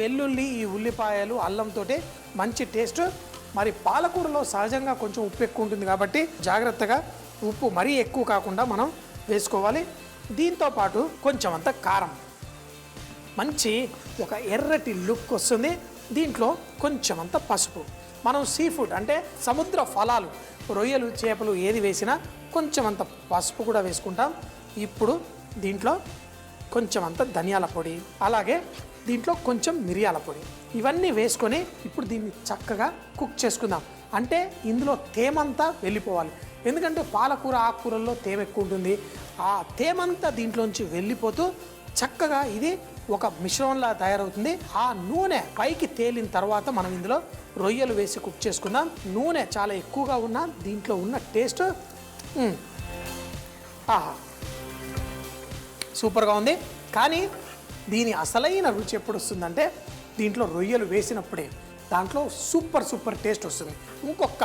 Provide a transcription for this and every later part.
వెల్లుల్లి, ఈ ఉల్లిపాయలు, అల్లంతో మంచి టేస్ట్. మరి పాలకూరలో సహజంగా కొంచెం ఉప్పు ఎక్కువ ఉంటుంది కాబట్టి జాగ్రత్తగా ఉప్పు మరీ ఎక్కువ కాకుండా మనం వేసుకోవాలి. దీంతో పాటు కొంచెం అంత కారం, మంచి ఒక ఎర్రటి లుక్ వస్తుంది. దీంట్లో కొంచెం అంత పసుపు. మనం సీ ఫుడ్ అంటే సముద్ర ఫలాలు, రొయ్యలు, చేపలు ఏది వేసినా కొంచెం అంత పసుపు కూడా వేసుకుంటాం. ఇప్పుడు దీంట్లో కొంచెం అంత ధనియాల పొడి, అలాగే దీంట్లో కొంచెం మిరియాల పొడి, ఇవన్నీ వేసుకొని ఇప్పుడు దీన్ని చక్కగా కుక్ చేసుకుందాం. అంటే ఇందులో తేమంతా వెళ్ళిపోవాలి. ఎందుకంటే పాలకూర, ఆకుకూరల్లో తేమ ఎక్కువ ఉంటుంది. ఆ తేమంతా దీంట్లోంచి వెళ్ళిపోతూ చక్కగా ఇది ఒక మిశ్రమంలా తయారవుతుంది. ఆ నూనె పైకి తేలిన తర్వాత మనం ఇందులో రొయ్యలు వేసి కుక్ చేసుకుందాం. నూనె చాలా ఎక్కువగా ఉన్న దీంట్లో ఉన్న టేస్ట్ ఆహా సూపర్గా ఉంది. కానీ దీని అసలైన రుచి ఎప్పుడు వస్తుందంటే దీంట్లో రొయ్యలు వేసినప్పుడే. దాంట్లో సూపర్ టేస్ట్ వస్తుంది. ఇంకొక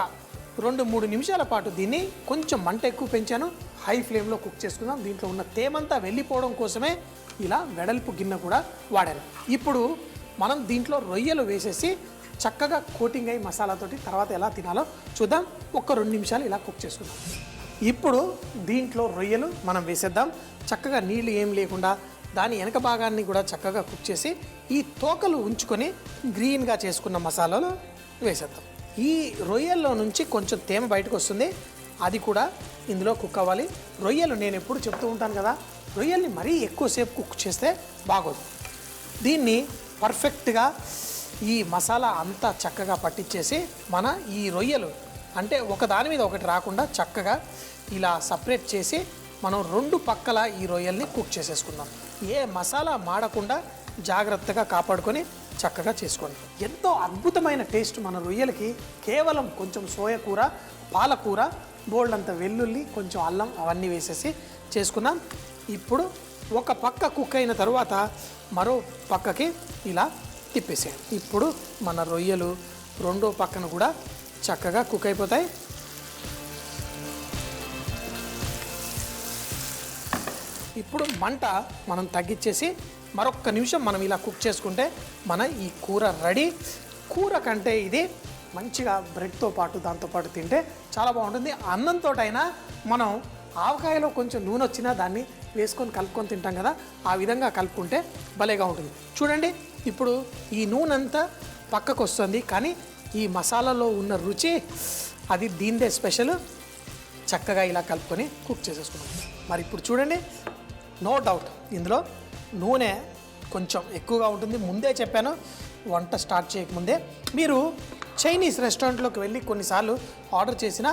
2-3 నిమిషాల పాటు దీన్ని కొంచెం మంట ఎక్కువ పెంచాను, హై ఫ్లేమ్లో కుక్ చేసుకుందాం. దీంట్లో ఉన్న తేమంతా వెళ్ళిపోవడం కోసమే ఇలా వెడల్పు గిన్నె కూడా వాడాను. ఇప్పుడు మనం దీంట్లో రొయ్యలు వేసేసి చక్కగా కోటింగ్ అయ్యి మసాలాతోటి తర్వాత ఎలా తినాలో చూద్దాం. 1-2 నిమిషాలు ఇలా కుక్ చేసుకుందాం. ఇప్పుడు దీంట్లో రొయ్యలు మనం వేసేద్దాం. చక్కగా నీళ్ళు ఏం లేకుండా దాని వెనక భాగాన్ని కూడా చక్కగా కుక్ చేసి ఈ తోకలు ఉంచుకొని గ్రీన్గా చేసుకున్న మసాలాలు వేసేద్దాం. ఈ రొయ్యల్లో నుంచి కొంచెం తేమ బయటకు వస్తుంది, అది కూడా ఇందులో కుక్ అవ్వాలి. రొయ్యలు నేను ఎప్పుడు చెప్తూ ఉంటాను కదా, రొయ్యల్ని మరీ ఎక్కువసేపు కుక్ చేస్తే బాగోదు. దీన్ని పర్ఫెక్ట్గా ఈ మసాలా అంతా చక్కగా పట్టించేసి మన ఈ రొయ్యలు అంటే ఒకదాని మీద ఒకటి రాకుండా చక్కగా ఇలా సపరేట్ చేసి మనం 2 పక్కల ఈ రొయ్యల్ని కుక్ చేసేసుకుందాం. ఏ మసాలా మాడకుండా జాగ్రత్తగా కాపాడుకొని చక్కగా చేసుకోండి. ఎంతో అద్భుతమైన టేస్ట్ మన రొయ్యలకి కేవలం కొంచెం సోయ కూర, పాలకూర, బోల్డంత వెల్లుల్లి, కొంచెం అల్లం అవన్నీ వేసేసి చేసుకున్నాం. ఇప్పుడు ఒక పక్క కుక్ అయిన తర్వాత మరో పక్కకి ఇలా తిప్పేసేయండి. ఇప్పుడు మన రొయ్యలు రెండో పక్కన కూడా చక్కగా కుక్ అయిపోతాయి. ఇప్పుడు మంట మనం తగ్గించేసి మరొక నిమిషం మనం ఇలా కుక్ చేసుకుంటే మన ఈ కూర రెడీ. కూర కంటే ఇది మంచిగా బ్రెడ్తో పాటు దాంతోపాటు తింటే చాలా బాగుంటుంది. అన్నంతో అయినా మనం ఆవకాయలో కొంచెం నూనె వచ్చినా దాన్ని వేసుకొని కలుపుకొని తింటాం కదా, ఆ విధంగా కలుపుకుంటే భలేగా ఉంటుంది. చూడండి ఇప్పుడు ఈ నూనె అంతా పక్కకు వస్తుంది, కానీ ఈ మసాలాలో ఉన్న రుచి అది దీనిదే స్పెషల్. చక్కగా ఇలా కలుపుకొని కుక్ చేసేసుకున్నాం. మరి ఇప్పుడు చూడండి, నో డౌట్ ఇందులో నూనె కొంచెం ఎక్కువగా ఉంటుంది. ముందే చెప్పాను, వంట స్టార్ట్ చేయకముందే. మీరు చైనీస్ రెస్టారెంట్లోకి వెళ్ళి కొన్నిసార్లు ఆర్డర్ చేసినా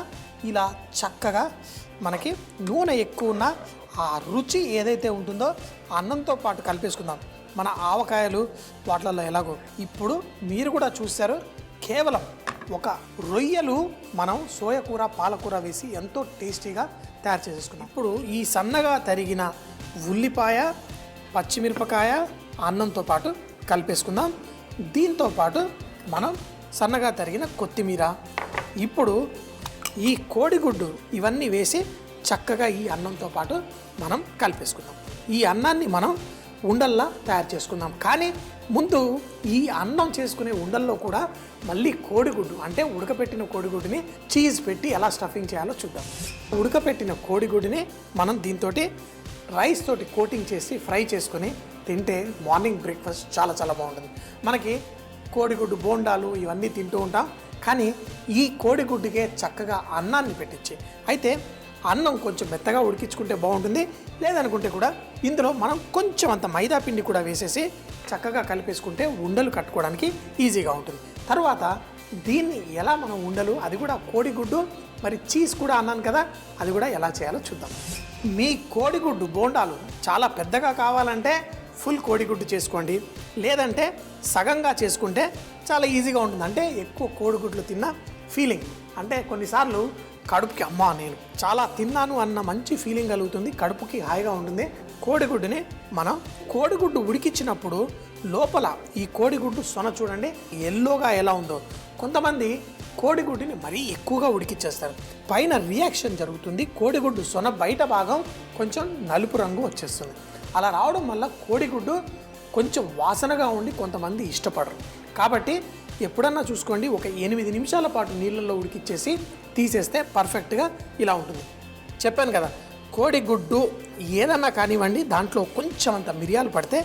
ఇలా చక్కగా మనకి నూనె ఎక్కువ ఉన్న ఆ రుచి ఏదైతే ఉంటుందో అన్నంతో పాటు కలిపేసుకుందాం. మన ఆవకాయలు వాటిలలో ఎలాగో ఇప్పుడు మీరు కూడా చూశారు. కేవలం ఒక రొయ్యలు మనం సోయకూర, పాలకూర వేసి ఎంతో టేస్టీగా తయారు చేసేసుకున్నాం. ఇప్పుడు ఈ సన్నగా తరిగిన ఉల్లిపాయ, పచ్చిమిరపకాయ అన్నంతో పాటు కలిపేసుకుందాం. దీంతో పాటు మనం సన్నగా తరిగిన కొత్తిమీర, ఇప్పుడు ఈ కోడిగుడ్డు ఇవన్నీ వేసి చక్కగా ఈ అన్నంతో పాటు మనం కలిపేసుకుందాం. ఈ అన్నాన్ని మనం ఉండల్లా తయారు చేసుకుందాం. కానీ ముందు ఈ అన్నం చేసుకునే ఉండల్లో కూడా మళ్ళీ కోడిగుడ్డు అంటే ఉడకపెట్టిన కోడిగుడ్డుని చీజ్ పెట్టి ఎలా స్టఫింగ్ చేయాలో చూద్దాం. ఉడకపెట్టిన కోడిగుడ్డుని మనం దీంతో రైస్ తోటి కోటింగ్ చేసి ఫ్రై చేసుకొని తింటే మార్నింగ్ బ్రేక్ఫాస్ట్ చాలా చాలా బాగుంటుంది. మనకి కోడిగుడ్డు బోండాలు ఇవన్నీ తింటూ ఉంటాం, కానీ ఈ కోడిగుడ్డుకే చక్కగా అన్నాన్ని పెట్టించి అయితే అన్నం కొంచెం మెత్తగా ఉడికించుకుంటే బాగుంటుంది. లేదనుకుంటే కూడా ఇందులో మనం కొంచెం అంత మైదా పిండి కూడా వేసేసి చక్కగా కలిపేసుకుంటే ఉండలు కట్టుకోవడానికి ఈజీగా ఉంటుంది. తర్వాత దీన్ని ఎలా మనం ఉండలు, అది కూడా కోడిగుడ్డు మరి చీజ్ కూడా అన్నాను కదా, అది కూడా ఎలా చేయాలో చూద్దాం. మీ కోడిగుడ్డు బోండాలు చాలా పెద్దగా కావాలంటే ఫుల్ కోడిగుడ్డు చేసుకోండి, లేదంటే సగంగా చేసుకుంటే చాలా ఈజీగా ఉంటుంది. అంటే ఎక్కువ కోడిగుడ్లు తిన్న ఫీలింగ్, అంటే కొన్నిసార్లు కడుపుకి అమ్మా నేను చాలా తిన్నాను అన్న మంచి ఫీలింగ్ కలుగుతుంది, కడుపుకి హాయిగా ఉంటుంది. కోడిగుడ్డుని మనం కోడిగుడ్డు ఉడికించినప్పుడు లోపల ఈ కోడిగుడ్డు సొన చూడండి ఎల్లోగా ఎలా ఉందో. కొంతమంది కోడిగుడ్డుని మరీ ఎక్కువగా ఉడికిచ్చేస్తారు, పైన రియాక్షన్ జరుగుతుంది, కోడిగుడ్డు సొన బయట భాగం కొంచెం నలుపు రంగు వచ్చేస్తుంది. అలా రావడం వల్ల కోడిగుడ్డు కొంచెం వాసనగా ఉండి కొంతమంది ఇష్టపడరు. కాబట్టి ఎప్పుడన్నా చూసుకోండి, ఒక 8 నిమిషాల పాటు నీళ్ళల్లో ఉడికిచ్చేసి తీసేస్తే పర్ఫెక్ట్గా ఇలా ఉంటుంది. చెప్పాను కదా, కోడిగుడ్డు ఏదన్నా కానివ్వండి, దాంట్లో కొంచెం అంత మిరియాలు పడితే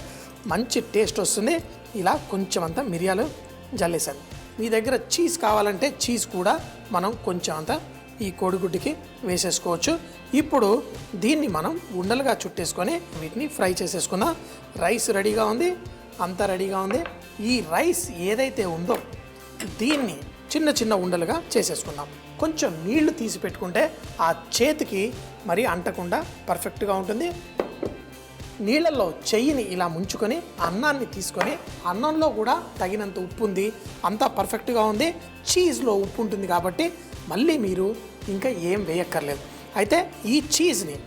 మంచి టేస్ట్ వస్తుంది. ఇలా కొంచెం అంత మిరియాలు జల్లేసాను. మీ దగ్గర చీజ్ కావాలంటే చీజ్ కూడా మనం కొంచెం అంత ఈ కోడిగుడ్డుకి వేసేసుకోవచ్చు. ఇప్పుడు దీన్ని మనం ఉండలుగా చుట్టేసుకొని వీటిని ఫ్రై చేసేసుకుందాం. రైస్ రెడీగా ఉంది, అంతా రెడీగా ఉంది. ఈ రైస్ ఏదైతే ఉందో దీన్ని చిన్న చిన్న ఉండలుగా చేసేసుకుందాం. కొంచెం నీళ్లు తీసి పెట్టుకుంటే ఆ చేతికి మరి అంటకుండా పర్ఫెక్ట్గా ఉంటుంది. నీళ్ళల్లో చెయ్యిని ఇలా ముంచుకొని అన్నాన్ని తీసుకొని, అన్నంలో కూడా తగినంత ఉప్పు ఉంది, అంతా పర్ఫెక్ట్గా ఉంది. చీజ్లో ఉప్పు ఉంటుంది కాబట్టి మళ్ళీ మీరు ఇంకా ఏం వేయక్కర్లేదు. అయితే ఈ చీజ్ని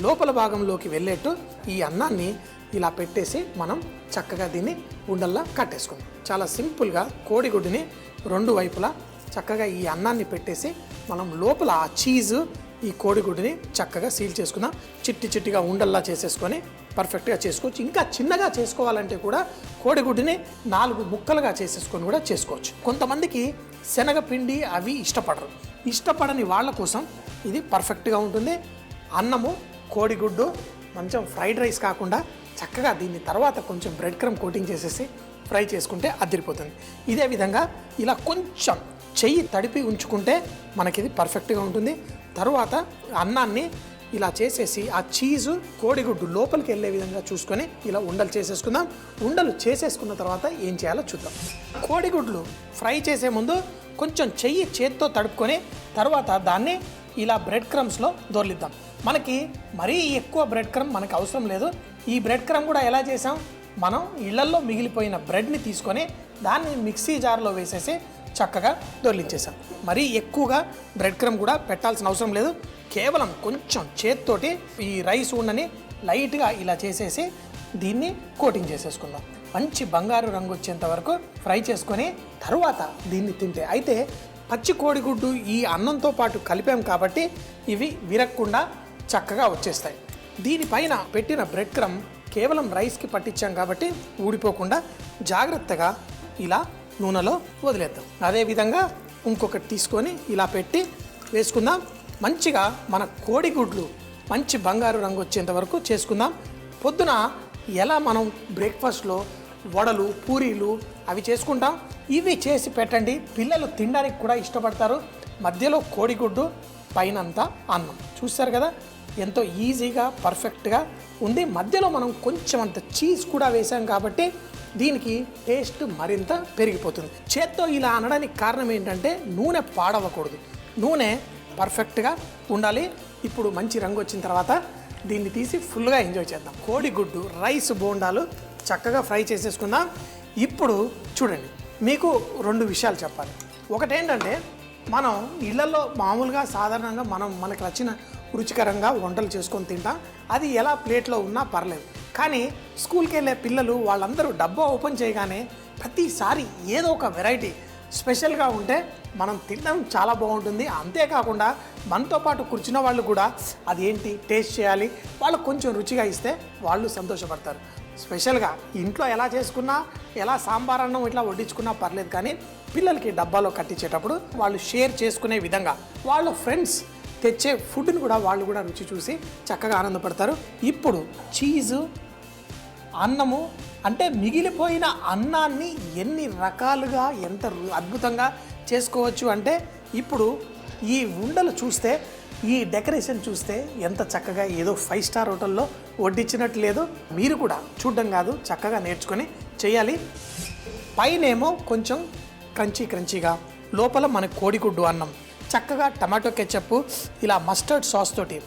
లోపల భాగంలోకి వెళ్ళేట్టు ఈ అన్నాన్ని ఇలా పెట్టేసి మనం చక్కగా దీన్ని ఉండల్లా కట్టేసుకుందాం. చాలా సింపుల్గా కోడిగుడ్డుని 2 వైపులా చక్కగా ఈ అన్నాన్ని పెట్టేసి మనం లోపల ఆ చీజు ఈ కోడిగుడ్డుని చక్కగా సీల్ చేసుకుందాం. చిట్టి చిట్టిగా ఉండల్లా చేసేసుకొని పర్ఫెక్ట్గా చేసుకోవచ్చు. ఇంకా చిన్నగా చేసుకోవాలంటే కూడా కోడిగుడ్డుని 4 ముక్కలుగా చేసేసుకొని కూడా చేసుకోవచ్చు. కొంతమందికి శనగపిండి అవి ఇష్టపడని వాళ్ళ కోసం ఇది పర్ఫెక్ట్గా ఉంటుంది. అన్నము కోడిగుడ్డు కొంచెం ఫ్రైడ్ రైస్ కాకుండా చక్కగా దీన్ని తర్వాత కొంచెం బ్రెడ్ క్రమ్ కోటింగ్ చేసేసి ఫ్రై చేసుకుంటే అదిరిపోతుంది. ఇదే విధంగా ఇలా కొంచెం చెయ్యి తడిపి ఉంచుకుంటే మనకిది పర్ఫెక్ట్గా ఉంటుంది. తరువాత అన్నాన్ని ఇలా చేసేసి ఆ చీజు కోడిగుడ్డు లోపలికి వెళ్ళే విధంగా చూసుకొని ఇలా ఉండలు చేసేసుకుందాం. ఉండలు చేసేసుకున్న తర్వాత ఏం చేయాలో చూద్దాం. కోడిగుడ్లు ఫ్రై చేసే ముందు కొంచెం చేత్తో తడుపుకొని తర్వాత దాన్ని ఇలా బ్రెడ్ క్రమ్స్లో దొర్లిద్దాం. మనకి మరీ ఎక్కువ బ్రెడ్ క్రమ్ మనకు అవసరం లేదు. ఈ బ్రెడ్ క్రమ్ కూడా ఎలా చేసాం, మనం ఇళ్లల్లో మిగిలిపోయిన బ్రెడ్ని తీసుకొని దాన్ని మిక్సీ జార్లో వేసేసి చక్కగా దొర్లించేసాం. మరీ ఎక్కువగా బ్రెడ్ క్రమ్ కూడా పెట్టాల్సిన అవసరం లేదు. కేవలం కొంచెం చేత్తోటి ఈ రైస్ ఉండని లైట్గా ఇలా చేసేసి దీన్ని కోటింగ్ చేసేసుకుందాం. మంచి బంగారు రంగు వచ్చేంత వరకు ఫ్రై చేసుకొని తరువాత దీన్ని తింటే, అయితే పచ్చి కోడిగుడ్డు ఈ అన్నంతో పాటు కలిపాం కాబట్టి ఇవి విరగకుండా చక్కగా వచ్చేస్తాయి. దీనిపైన పెట్టిన బ్రెడ్ క్రమ్ కేవలం రైస్కి పట్టించాం కాబట్టి ఊడిపోకుండా జాగ్రత్తగా ఇలా నూనెలో వదిలేద్దాం. అదేవిధంగా ఇంకొకటి తీసుకొని ఇలా పెట్టి వేసుకుందాం. మంచిగా మన కోడిగుడ్లు మంచి బంగారు రంగు వచ్చేంత వరకు చేసుకుందాం. పొద్దున ఎలా మనం బ్రేక్ఫాస్ట్లో వడలు పూరీలు అవి చేసుకుంటాం, ఇవి చేసి పెట్టండి. పిల్లలు తినడానికి కూడా ఇష్టపడతారు. మధ్యలో కోడిగుడ్డు, పైనంతా అన్నం. చూస్తారు కదా ఎంతో ఈజీగా పర్ఫెక్ట్గా ఉంది. మధ్యలో మనం కొంచెం అంత చీజ్ కూడా వేసాం కాబట్టి దీనికి టేస్ట్ మరింత పెరిగిపోతుంది. చేత్తో ఇలా అనడానికి కారణం ఏంటంటే నూనె పాడవకూడదు, నూనె పర్ఫెక్ట్గా ఉండాలి. ఇప్పుడు మంచి రంగు వచ్చిన తర్వాత దీన్ని తీసి ఫుల్గా ఎంజాయ్ చేద్దాం. కోడిగుడ్డు రైస్ బోండాలు చక్కగా ఫ్రై చేసేసుకుందాం. ఇప్పుడు చూడండి, మీకు 2 విషయాలు చెప్పాలి. ఒకటేంటంటే మనం ఇళ్లలో మామూలుగా సాధారణంగా మనకు నచ్చిన రుచికరంగా వంటలు చేసుకొని తింటాం. అది ఎలా ప్లేట్లో ఉన్నా పర్లేదు. కానీ స్కూల్కి వెళ్ళే పిల్లలు వాళ్ళందరూ డబ్బా ఓపెన్ చేయగానే ప్రతిసారి ఏదో ఒక వెరైటీ స్పెషల్గా ఉంటే మనం తినడం చాలా బాగుంటుంది. అంతేకాకుండా మనతో పాటు కూర్చున్న వాళ్ళు కూడా అదేంటి టేస్ట్ చేయాలి, వాళ్ళకు కొంచెం రుచిగా ఇస్తే వాళ్ళు సంతోషపడతారు. స్పెషల్గా ఇంట్లో ఎలా చేసుకున్నా, ఎలా సాంబార్ అన్నం ఇట్లా వడ్డించుకున్నా పర్లేదు. కానీ పిల్లలకి డబ్బాలో కట్టించేటప్పుడు వాళ్ళు షేర్ చేసుకునే విధంగా వాళ్ళ ఫ్రెండ్స్ తెచ్చే ఫుడ్ని కూడా వాళ్ళు కూడా రుచి చూసి చక్కగా ఆనందపడతారు. ఇప్పుడు చీజు అన్నము అంటే మిగిలిపోయిన అన్నాన్ని ఎన్ని రకాలుగా ఎంత అద్భుతంగా చేసుకోవచ్చు అంటే, ఇప్పుడు ఈ ఉండలు చూస్తే, ఈ డెకరేషన్ చూస్తే ఎంత చక్కగా ఏదో 5 స్టార్ హోటల్లో వడ్డించినట్టు లేదు. మీరు కూడా చూడడం కాదు, చక్కగా నేర్చుకొని చేయాలి. పైనేమో కొంచెం క్రంచీగా, లోపల మన కోడిగుడ్డు అన్నం చక్కగా టమాటో కెచప్ ఇలా మస్టర్డ్ సాస్ తోటి